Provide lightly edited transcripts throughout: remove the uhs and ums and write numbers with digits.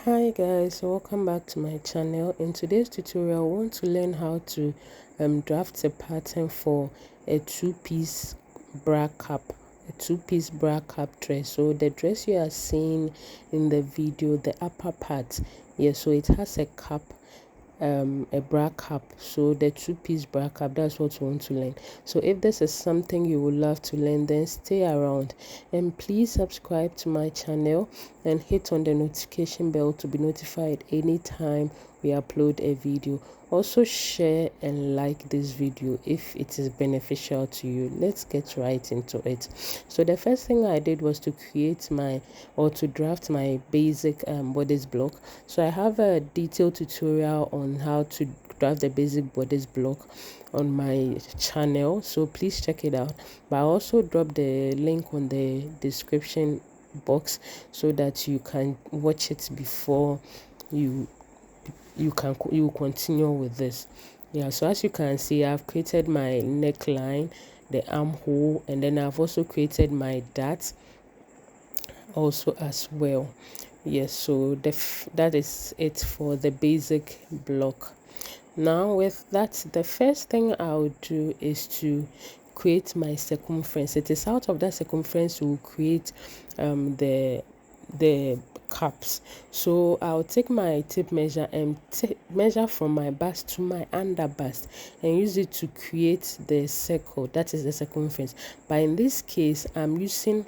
Hi guys, welcome back to my channel. In today's tutorial, I want to learn how to draft a pattern for a two-piece bra cap, dress. So the dress you are seeing in the video, the upper part, so it has a cap, a bra cap. So the two-piece bra cap, that's what we want to learn. So if this is something you would love to learn, then stay around and please subscribe to my channel and hit on the notification bell to be notified anytime we upload a video. Also share and like this video if it is beneficial to you. Let's get right into it. So the first thing I did was to draft my basic bodice block. So I have a detailed tutorial on how to draft the basic bodice block on my channel, so please check it out. But I also drop the link on the description box so that you can watch it before you continue with this. So as you can see, I've created my neckline, the armhole, and then I've also created my dart also as well. So that is it for the basic block. Now with that, the first thing I'll do is to create my circumference. It is out of that circumference we'll create the caps. So I'll take my tape measure and measure from my bust to my under bust and use it to create the circle, that is the circumference. But in this case, I'm using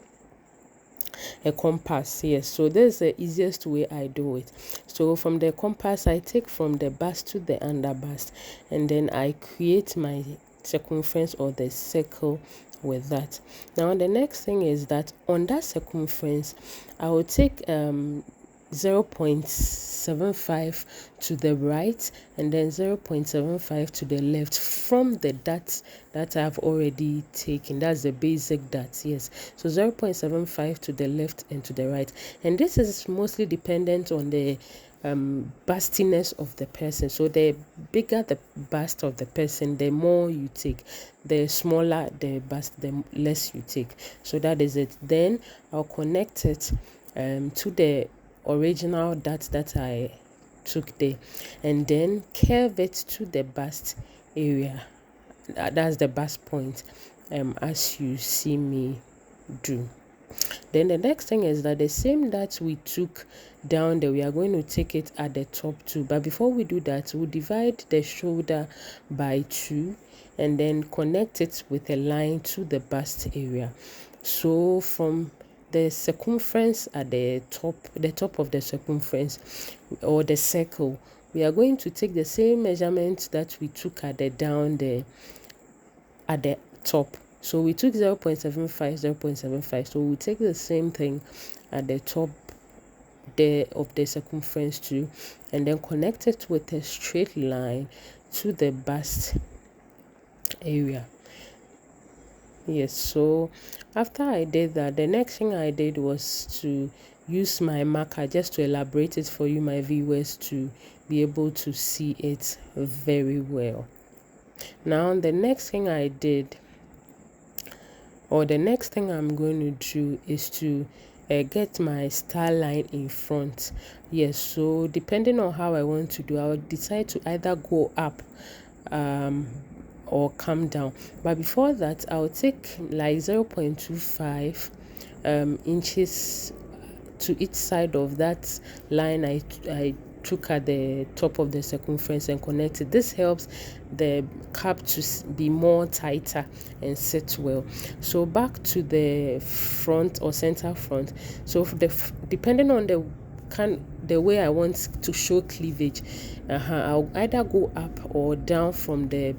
a compass. So this is the easiest way I do it. So from the compass, I take from the bust to the under bust, and then I create my circumference or the circle with that. Now the next thing is that on that circumference, I will take 0.75 to the right and then 0.75 to the left from the dart that I've already taken. That's the basic dart. So 0.75 to the left and to the right, and this is mostly dependent on the bustiness of the person. So the bigger the bust of the person, the more you take. The smaller the bust, the less you take. So that is it. Then I'll connect it to the original dart that I took there, and then curve it to the bust area. That's the bust point, as you see me do. Then the next thing is that the same that we took down there, we are going to take it at the top too. But before we do that, we'll divide the shoulder by 2 and then connect it with a line to the bust area. So from the circumference at the top of the circumference or the circle, we are going to take the same measurement that we took at the down there at the top. So we took 0.75. So we take the same thing at the top there of the circumference too, and then connect it with a straight line to the bust area. So after I did that, the next thing I did was to use my marker just to elaborate it for you, my viewers, to be able to see it very well. Now the next thing I did, or the next thing I'm going to do, is to get my star line in front. So depending on how I want to do, I will decide to either go up or come down. But before that, I'll take like 0.25 inches to each side of that line I took at the top of the circumference and connect it. This helps the cap to be more tighter and sit well. So back to the front or center front. So depending on the way I want to show cleavage, I'll either go up or down from the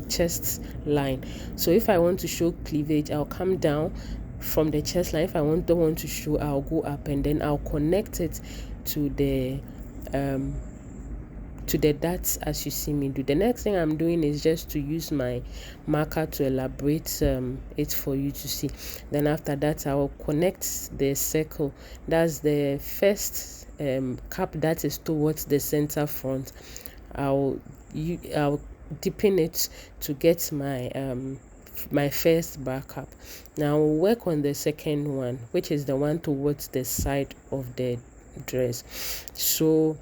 chest line. So if I want to show cleavage, I'll come down from the chest line. If I don't want to show, I'll go up, and then I'll connect it to the darts as you see me do. The next thing I'm doing is just to use my marker to elaborate it for you to see. Then after that, I will connect the circle. That's the first cap that is towards the center front. I'll deepen it to get my my first bra cap. Now we'll work on the second one, which is the one towards the side of the dress. So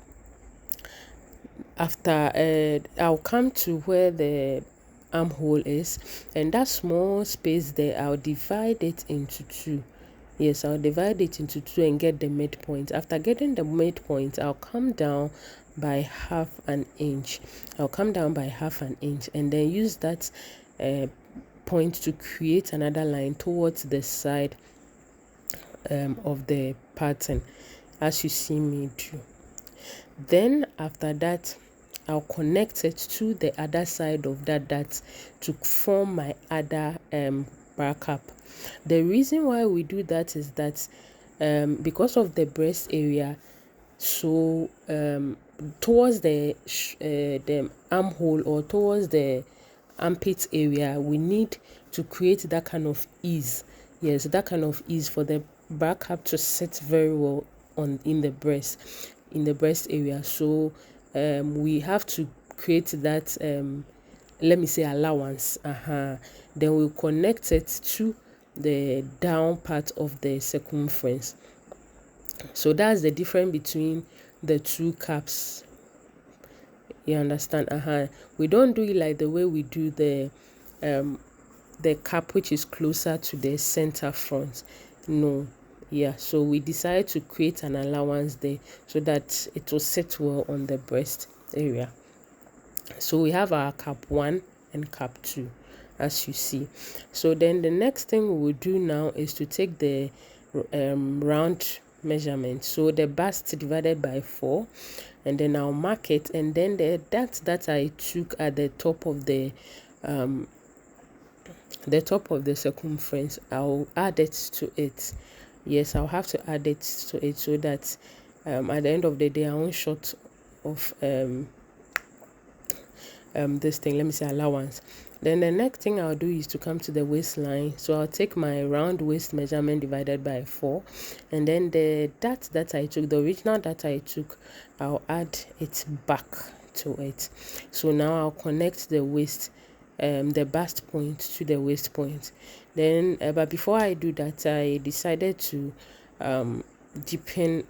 after I'll come to where the armhole is, and that small space there, I'll divide it into two. Yes, I'll divide it into two and get the midpoint. After getting the midpoint, I'll come down by half an inch. I'll come down by half an inch and then use that point to create another line towards the side of the pattern, as you see me do. Then after that, I'll connect it to the other side of that to form my other backup. The reason why we do that is that because of the breast area, so towards the armhole or towards the armpit area, we need to create that kind of ease. Yes, that kind of ease for the backup to sit very well in the breast area. So we have to create that let me say allowance. Then we'll connect it to the down part of the circumference. So that's the difference between the two caps. You understand? We don't do it like the way we do the cap which is closer to the center front. No. Yeah, so we decided to create an allowance there so that it will sit well on the breast area. So we have our cap 1 and cap 2, as you see. So then the next thing we will do now is to take the round measurement. So the bust divided by 4, and then I'll mark it, and then the dots that I took at the top of the circumference, I'll add it to it. Yes, I'll have to add it to it so that at the end of the day I won't short of this thing, let me say allowance. Then the next thing I'll do is to come to the waistline. So I'll take my round waist measurement divided by 4, and then the dot that I took, the original that I took, I'll add it back to it. So now I'll connect the waist the bust point to the waist point. Then but before I do that, I decided to deepen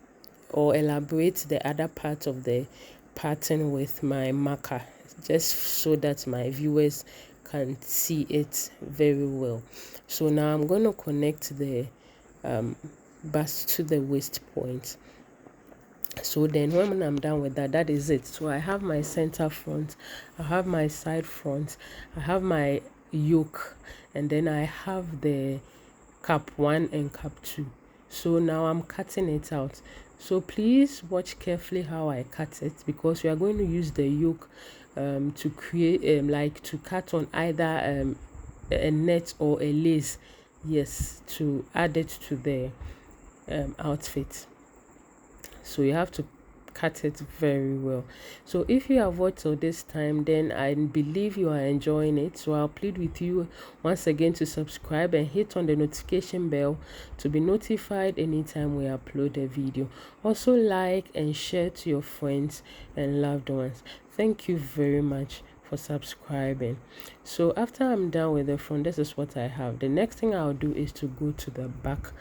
or elaborate the other part of the pattern with my marker, just so that my viewers can see it very well. So now I'm going to connect the bust to the waist point. So then when I'm done with that, that is it. So I have my center front, I have my side front, I have my yoke, and then I have the cap 1 and cap 2. So now I'm cutting it out. So please watch carefully how I cut it, because we are going to use the yoke to create like to cut on either a net or a lace, yes, to add it to the outfit. So you have to cut it very well. So if you have watched till this time, then I believe you are enjoying it. So I'll plead with you once again to subscribe and hit on the notification bell to be notified anytime we upload a video. Also like and share to your friends and loved ones. Thank you very much for subscribing. So after I'm done with the front, this is what I have. The next thing I'll do is to go to the back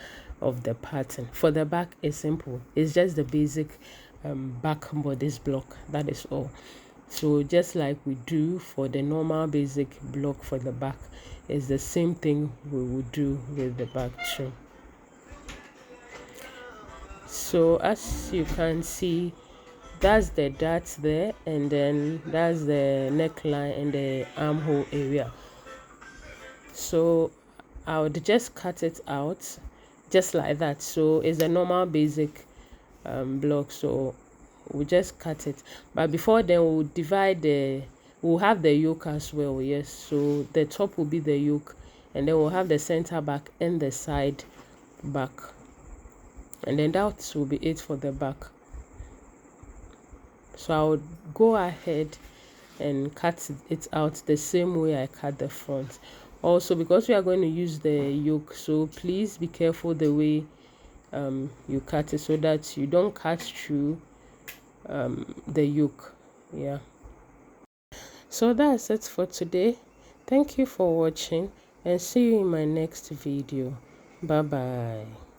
of the pattern. For the back, it's simple. It's just the basic back bodice block, that is all. So just like we do for the normal basic block for the back, it's the same thing we will do with the back too. So as you can see, that's the darts there, and then that's the neckline and the armhole area. So I would just cut it out just like that. So it's a normal basic block, so we'll just cut it. But before then, we'll divide we'll have the yoke as well. Yes, so the top will be the yoke, and then we'll have the center back and the side back, and then that will be it for the back. So I'll go ahead and cut it out the same way I cut the front. Also, because we are going to use the yoke, so please be careful the way you cut it, so that you don't cut through the yoke. Yeah, so that's it for today. Thank you for watching, and see you in my next video. Bye bye.